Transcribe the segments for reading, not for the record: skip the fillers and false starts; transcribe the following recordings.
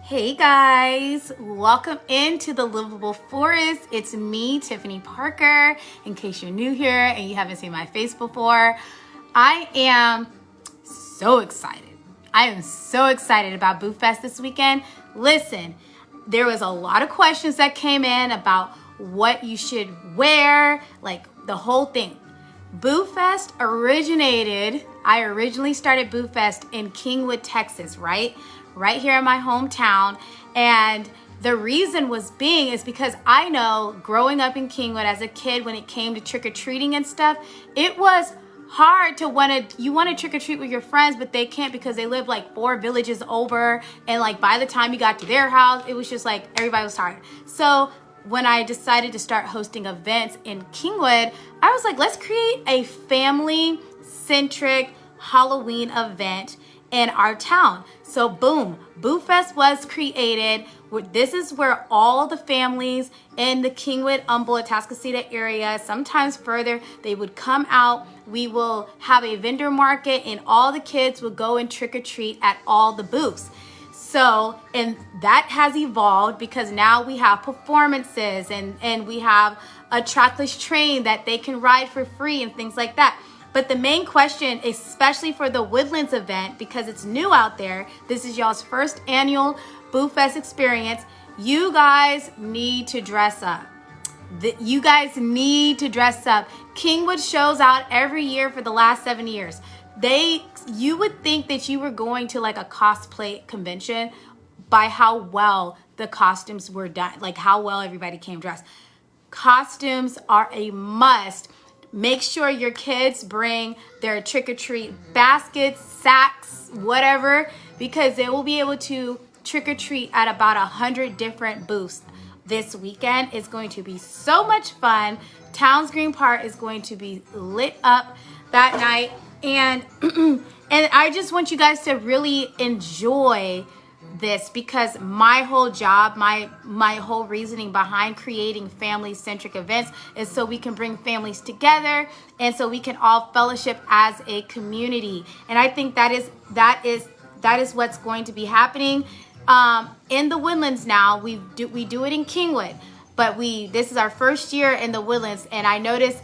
Hey guys, welcome into the Livable Forest. It's me, Tiffany Parker. In case you're new here and you haven't seen my face before, I am so excited. I am so excited about Boo Fest this weekend. Listen, there was a lot of questions that came in about what you should wear, like the whole thing. Boo Fest I originally started Boo Fest in Kingwood, Texas, right here in my hometown. And the reason is because I know growing up in Kingwood as a kid, when it came to trick-or-treating and stuff, it was hard to want to trick-or-treat with your friends, but they can't because they live like 4 villages over. And like by the time you got to their house, it was just like everybody was tired. So when I decided to start hosting events in Kingwood, I was like, let's create a family-centric Halloween event in our town. So boom, Boo Fest was created. This is where all the families in the Kingwood, Humboldt, Atascocita area, sometimes further, they would come out. We will have a vendor market and all the kids will go and trick or treat at all the booths. So, and that has evolved because now we have performances and we have a trackless train that they can ride for free and things like that. But the main question, especially for the Woodlands event, because it's new out there, this is y'all's first annual Boo Fest experience, you guys need to dress up. You guys need to dress up. Kingwood shows out every year for the last 7 years. You would think that you were going to like a cosplay convention by how well the costumes were done, like how well everybody came dressed. Costumes are a must. Make sure your kids bring their trick-or-treat baskets, sacks, whatever, because they will be able to trick-or-treat at about 100 different booths this weekend. It's going to be so much fun. Towns Green Park is going to be lit up that night. And I just want you guys to really enjoy this, because my whole job, my whole reasoning behind creating family-centric events is so we can bring families together and so we can all fellowship as a community. And I think that is what's going to be happening in the Woodlands now. We do it in Kingwood, but this is our first year in the Woodlands, and I noticed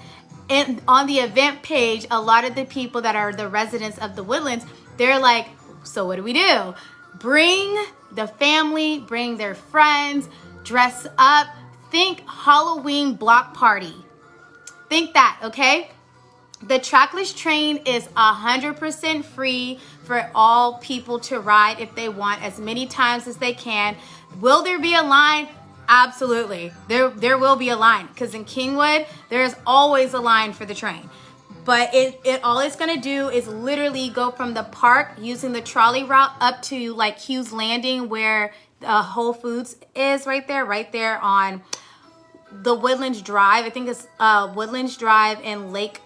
on the event page, a lot of the people that are the residents of the Woodlands, they're like, so what do we do? Bring the family, bring their friends, dress up. Think Halloween block party. Think that, okay? The trackless train is 100% free for all people to ride if they want, as many times as they can. Will there be a line? Absolutely. There will be a line, because in Kingwood, there's always a line for the train. But all it's going to do is literally go from the park using the trolley route up to like Hughes Landing, where Whole Foods is right there on the Woodlands Drive. I think it's Woodlands Drive and Lakewood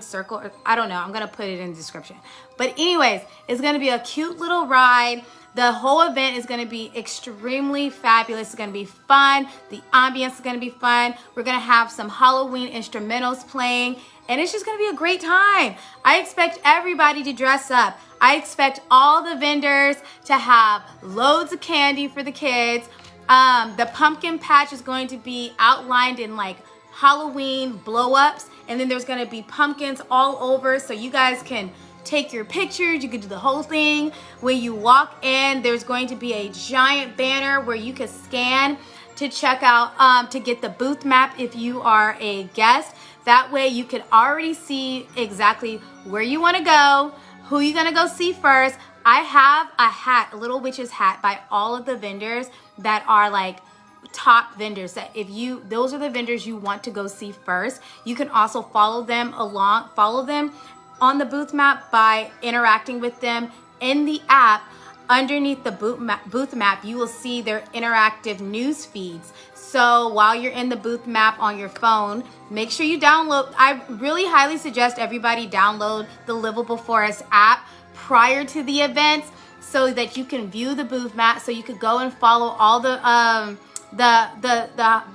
Circle. I don't know. I'm going to put it in the description. But anyways, it's going to be a cute little ride. The whole event is going to be extremely fabulous. It's going to be fun. The ambience is going to be fun. We're going to have some Halloween instrumentals playing, and it's just going to be a great time. I expect everybody to dress up. I expect all the vendors to have loads of candy for the kids. The pumpkin patch is going to be outlined in like Halloween blow-ups, and then there's going to be pumpkins all over, so you guys can take your pictures. You can do the whole thing. When you walk in, there's going to be a giant banner where you can scan to check out, to get the booth map if you are a guest. That way you can already see exactly where you want to go, who you're going to go see first. I have a hat, a Little Witch's hat, by all of the vendors that are like top vendors, that those are the vendors you want to go see first. You can also follow them on the booth map by interacting with them in the app. Underneath the booth map, you will see their interactive news feeds. So while you're in the booth map on your phone, make sure you download. I really highly suggest everybody download the Livable Forest app prior to the events so that you can view the booth map, so you could go and follow all the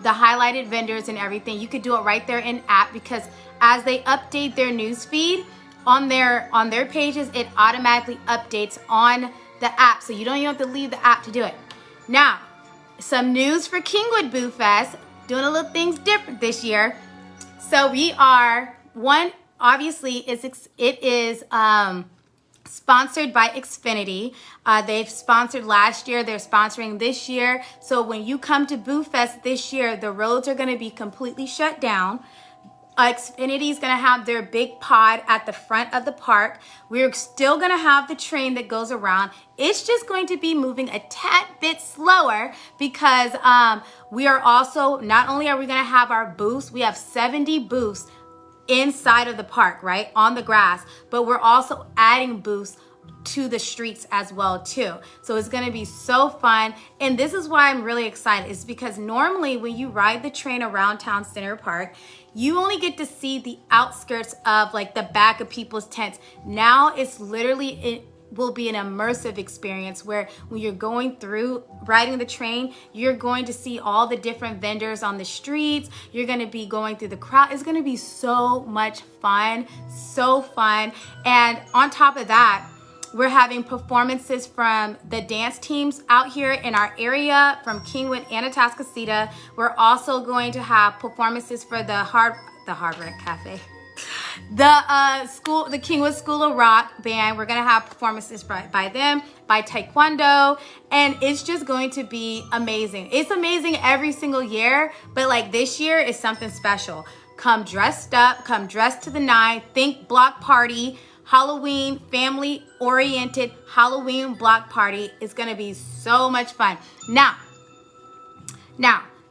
highlighted vendors and everything. You could do it right there in app, because as they update their news feed on their pages, it automatically updates on the app, so you don't even have to leave the app to do it. Now, some news for Kingwood Boo Fest, doing a little things different this year. So we are, obviously it is sponsored by Xfinity. They've sponsored last year, they're sponsoring this year. So when you come to Boo Fest this year, the roads are gonna be completely shut down. Xfinity is going to have their big pod at the front of the park. We're still going to have the train that goes around. It's just going to be moving a tad bit slower because we are also, not only are we going to have our booths, we have 70 booths inside of the park, right, on the grass, but we're also adding booths to the streets as well too. So it's going to be so fun. And this is why I'm really excited, is because normally when you ride the train around Town Center Park, you only get to see the outskirts of like the back of people's tents. Now it's literally, it will be an immersive experience where when you're going through riding the train, you're going to see all the different vendors on the streets. You're going to be going through the crowd. It's going to be so much fun, so fun. And on top of that, we're having performances from the dance teams out here in our area from Kingwood and Atascocita. We're also going to have performances for the Hard Rock Cafe. The Kingwood School of Rock band. We're gonna have performances by them, by Taekwondo, and it's just going to be amazing. It's amazing every single year, but like this year is something special. Come dressed up, come dressed to the nine, think block party, Halloween, family-oriented Halloween block party. Is gonna be so much fun.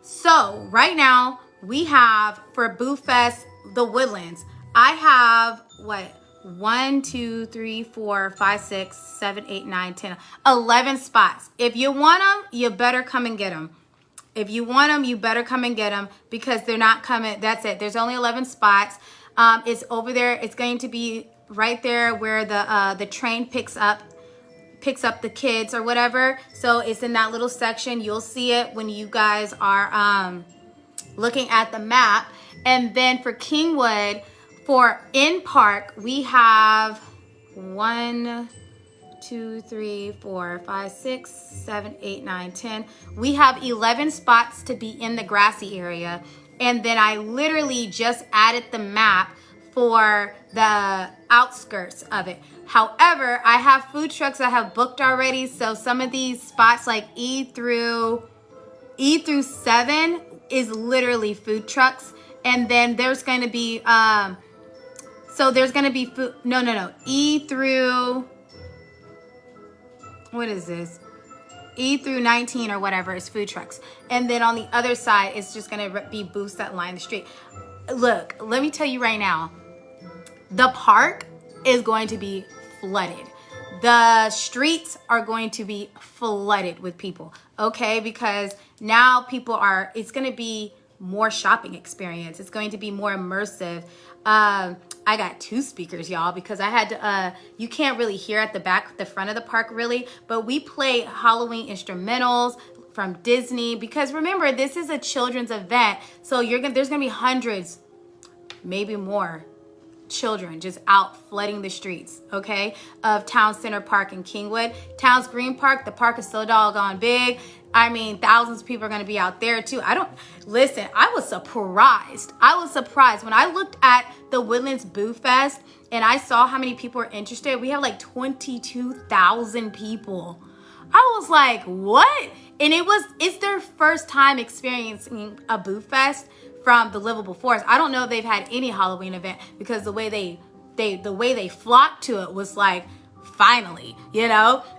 So right now we have for Boo Fest, the Woodlands, I have 1, 2, 3, 4, 5, 6, 7, 8, 9, 10, 11 spots. If you want them, you better come and get them. If you want them, you better come and get them because they're not coming. That's it. There's only 11 spots. It's over there. It's going to be right there where the train picks up the kids or whatever. So it's in that little section. You'll see it when you guys are looking at the map. And then for Kingwood, for in park, we have 1, 2, 3, 4, 5, 6, 7, 8, 9, 10. We have 11 spots to be in the grassy area. And then I literally just added the map for the outskirts of it. However, I have food trucks I have booked already. So some of these spots like E through 7 is literally food trucks. And then there's going to be, food, no. E through, what is this? E through 19 or whatever is food trucks. And then on the other side, it's just going to be booths that line the street. Look, let me tell you right now, the park is going to be flooded. The streets are going to be flooded with people, okay? Because now it's going to be more shopping experience. It's going to be more immersive. I got 2 speakers, y'all, because I had to, you can't really hear at the front of the park really, but we play Halloween instrumentals from Disney because remember, this is a children's event. So there's gonna be hundreds, maybe more children just out flooding the streets, okay, of Town Center Park in Kingwood. Towns Green Park, the park is so doggone big. I mean, thousands of people are going to be out there too. I was surprised. When I looked at the Woodlands Boo Fest and I saw how many people were interested. We have like 22,000 people. I was like, what? And it's their first time experiencing a Boo Fest from the Livable Forest. I don't know if they've had any Halloween event because the way they flocked to it was like, finally,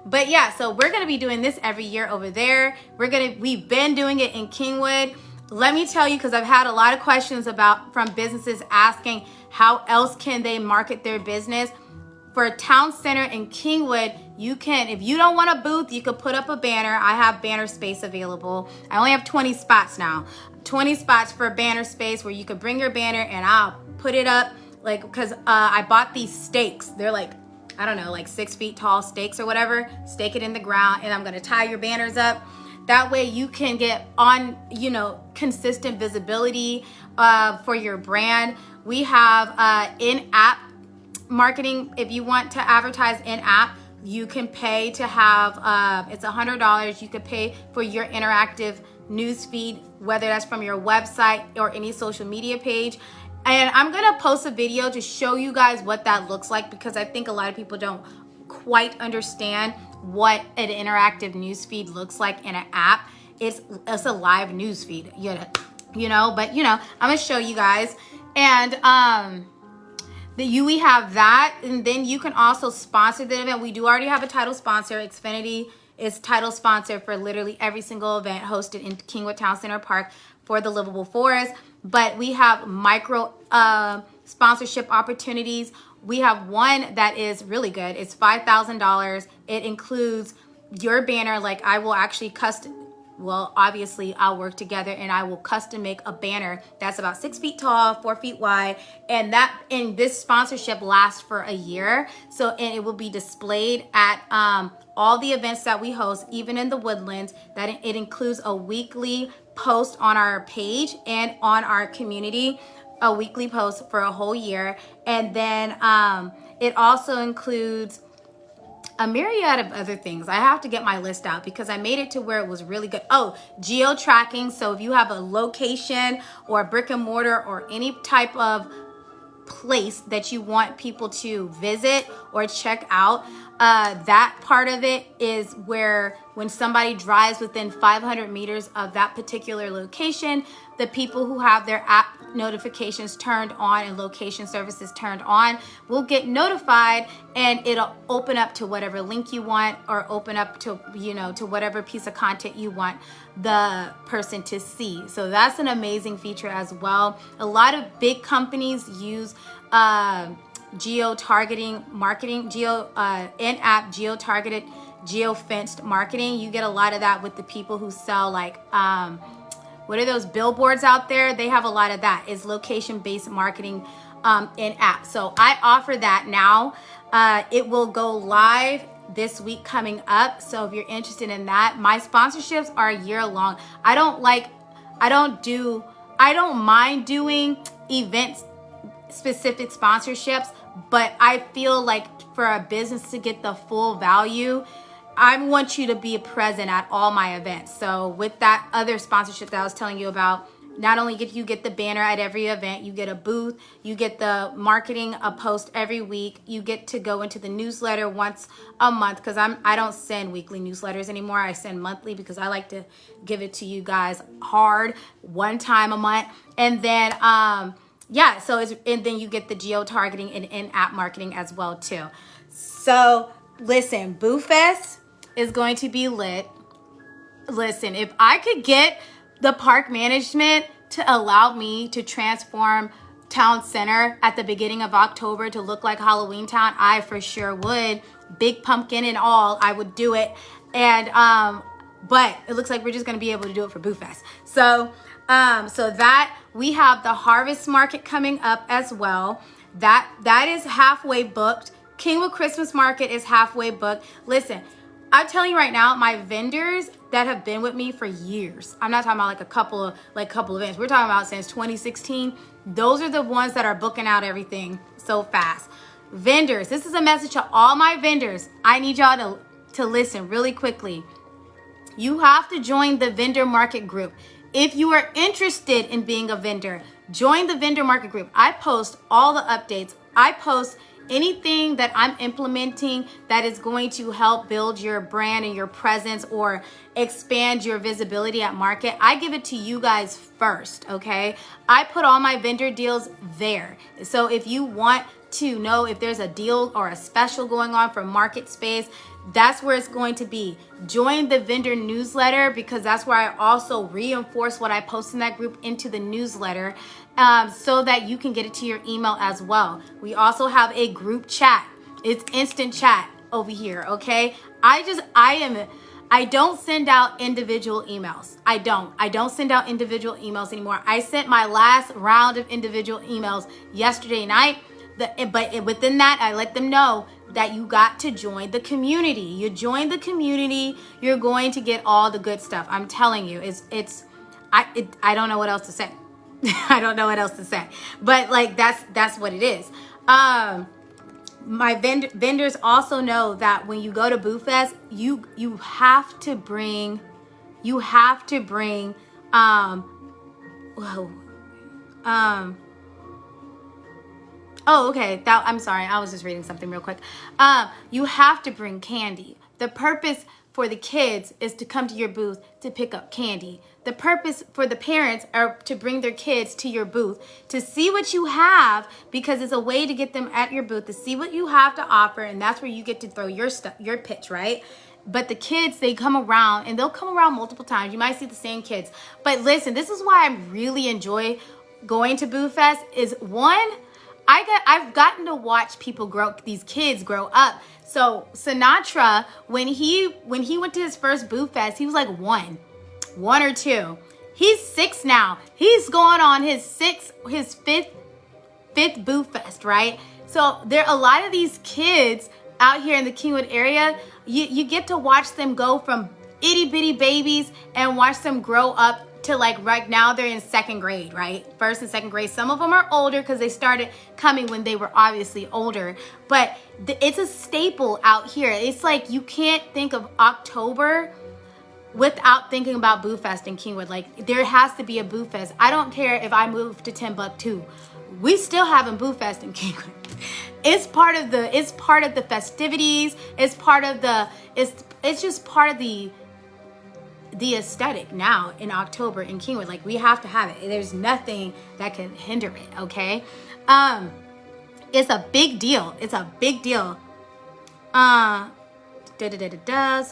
but yeah, so we're going to be doing this every year over there. We've been doing it in Kingwood. Let me tell you, because I've had a lot of questions from businesses asking how else can they market their business. For Town Center in Kingwood, you can, if you don't want a booth, you could put up a banner. I have banner space available. I only have 20 spots now. 20 spots for banner space where you could bring your banner and I'll put it up, like, because I bought these stakes. They're like, I don't know, like 6 feet tall stakes or whatever. Stake it in the ground and I'm gonna tie your banners up. That way you can get on, consistent visibility for your brand. We have in-app marketing. If you want to advertise in-app, You can pay to have, it's $100. You could pay for your interactive news feed, whether that's from your website or any social media page. And I'm gonna post a video to show you guys what that looks like, because I think a lot of people don't quite understand what an interactive news feed looks like in an app. It's a live news feed, you know, but you know, I'm gonna show you guys. And we have that, and then you can also sponsor the event. We do already have a title sponsor. Xfinity is title sponsor for literally every single event hosted in Kingwood Town Center Park for the Livable Forest. But we have micro sponsorship opportunities. We have one that is really good. It's $5,000. It includes your banner. Like, I will actually obviously I'll work together and I will custom make a banner that's about 6 feet tall, 4 feet wide. And this sponsorship lasts for a year. So, and it will be displayed at all the events that we host, even in the Woodlands. That it includes a weekly post on our page and on our community, a weekly post for a whole year. And then it also includes a myriad of other things. I have to get my list out because I made it to where it was really good. Oh, geo tracking. So if you have a location or a brick and mortar or any type of place that you want people to visit or check out, that part of it is where when somebody drives within 500 meters of that particular location, the people who have their app notifications turned on and location services turned on will get notified, and it'll open up to whatever link you want, or open up to, you know, to whatever piece of content you want the person to see. So that's an amazing feature as well. A lot of big companies use geo-targeting marketing, in-app geo-targeted, geo-fenced marketing. You get a lot of that with the people who sell, like, what are those billboards out there? They have a lot of that. Is location-based marketing in app. So I offer that now. It will go live this week coming up. So if you're interested in that, my sponsorships are a year long. I don't mind doing events specific sponsorships, but I feel like for a business to get the full value, I want you to be present at all my events. So with that other sponsorship that I was telling you about, not only you get the banner at every event, you get a booth, you get the marketing, a post every week, you get to go into the newsletter once a month, because I don't send weekly newsletters anymore. I send monthly because I like to give it to you guys hard one time a month. And then and then you get the geo-targeting and in-app marketing as well too. So listen, Boo Fest is going to be lit. Listen, if I could get the park management to allow me to transform Town Center at the beginning of October to look like Halloween Town, I for sure would. Big pumpkin and all, I would do it. And but it looks like we're just gonna be able to do it for Boo Fest. So that we have the Harvest Market coming up as well. That is halfway booked. Kingwood Christmas Market is halfway booked. Listen, I'm telling you right now, my vendors that have been with me for years, I'm not talking about like a couple of events. We're talking about since 2016. Those are the ones that are booking out everything so fast. Vendors, this is a message to all my vendors. I need y'all to listen really quickly. You have to join the vendor market group. If you are interested in being a vendor, join the vendor market group. I post all the updates. I post anything that I'm implementing that is going to help build your brand and your presence or expand your visibility at market. I give it to you guys first, okay? I put all my vendor deals there. So if you want to know if there's a deal or a special going on for market space, that's where it's going to be. Join the vendor newsletter, because that's where I also reinforce what I post in that group into the newsletter, so that you can get it to your email as well. We also have a group chat. It's instant chat over here, okay? I don't send out individual emails. I don't send out individual emails anymore. I sent my last round of individual emails yesterday night. But within that, I let them know that you got to join the community. You join the community, you're going to get all the good stuff. I'm telling you, I don't know what else to say. I don't know what else to say. But like that's what it is. my vendors also know that when you go to Boo Fest, you have to bring whoa, oh, okay. I'm sorry. I was just reading something real quick. You have to bring candy. The purpose for the kids is to come to your booth to pick up candy. The purpose for the parents are to bring their kids to your booth to see what you have, because it's a way to get them at your booth to see what you have to offer, and that's where you get to throw your stuff, your pitch, right? But the kids, they come around, and they'll come around multiple times. You might see the same kids. But listen, this is why I really enjoy going to Boo Fest. Is one, I've gotten to watch people grow, these kids grow up. So Sinatra, when he went to his first Boo Fest, he was like one or two. He's 6 now. He's going on his fifth Boo Fest, right? So there are a lot of these kids out here in the Kingwood area. You get to watch them go from itty bitty babies and watch them grow up to, like, right now they're in 2nd grade, right? 1st and 2nd grade. Some of them are older because they started coming when they were obviously older. But it's a staple out here. It's like you can't think of October without thinking about Boo Fest in Kingwood. Like, there has to be a Boo Fest. I don't care if I move to Timbuktu. We still having Boo Fest in Kingwood. It's part of the festivities. It's part of it's just part of the aesthetic now in October in Kingwood. Like, we have to have it. There's nothing that can hinder it, okay? It's a big deal. It's a big deal. So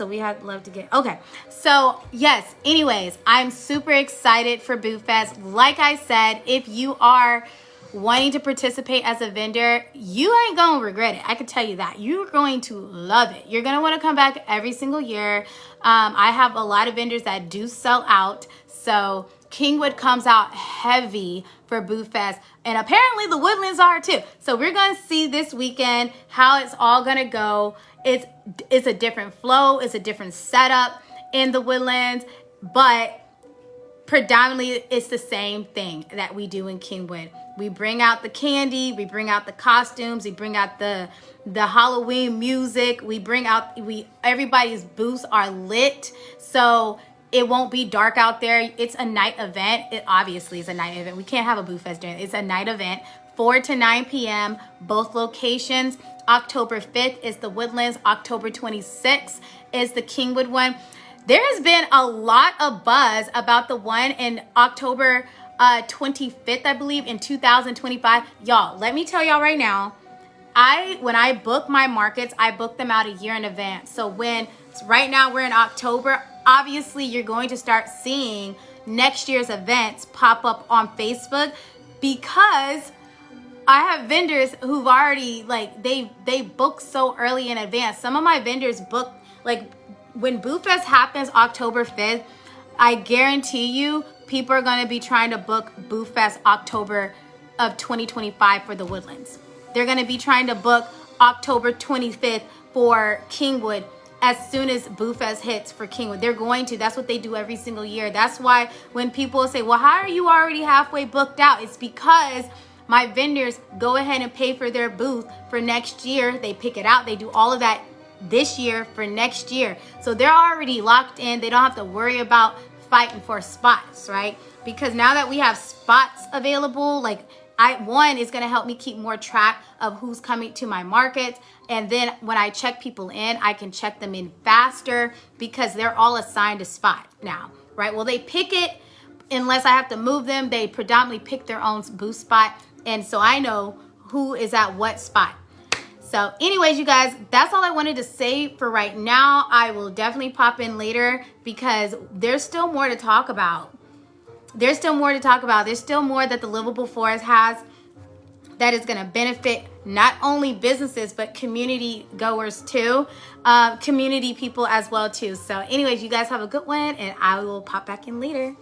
we had love to get, okay. So yes, anyways, I'm super excited for Boo Fest. Like I said, if you are wanting to participate as a vendor, you ain't gonna regret it. I can tell you that. You're going to love it. You're gonna want to come back every single year. I have a lot of vendors that do sell out, so Kingwood comes out heavy for Boo Fest, and apparently the Woodlands are too. So we're gonna see this weekend how it's all gonna go. It's a different flow, it's a different setup in the Woodlands, but predominantly it's the same thing that we do in Kingwood. We bring out the candy, we bring out the costumes, we bring out the Halloween music, everybody's booths are lit, so it won't be dark out there. It's a night event. It obviously is a night event. We can't have a Boo Fest during it. It's a night event, 4 to 9 p.m. Both locations. October 5th is the Woodlands. October 26th is the Kingwood one. There has been a lot of buzz about the one in October 25th, I believe, in 2025. Y'all, let me tell y'all right now, when I book my markets, I book them out a year in advance. So right now we're in October, obviously you're going to start seeing next year's events pop up on Facebook, because I have vendors who've already, like, they book so early in advance. Some of my vendors book, like, when Boo Fest happens October 5th, I guarantee you people are going to be trying to book Boo Fest October of 2025 for the Woodlands. They're going to be trying to book October 25th for Kingwood as soon as Boo Fest hits for Kingwood. They're going to. That's what they do every single year. That's why when people say, well, how are you already halfway booked out? It's because my vendors go ahead and pay for their booth for next year. They pick it out. They do all of that this year for next year. So they're already locked in. They don't have to worry about fighting for spots, right? Because now that we have spots available, like, one is going to help me keep more track of who's coming to my market. And then when I check people in, I can check them in faster because they're all assigned a spot now, right? Well, they pick it unless I have to move them. They predominantly pick their own booth spot. And so I know who is at what spot. So anyways, you guys, that's all I wanted to say for right now. I will definitely pop in later because there's still more to talk about. There's still more that the Livable Forest has that is going to benefit not only businesses, but community goers too, community people as well too. So anyways, you guys have a good one, and I will pop back in later.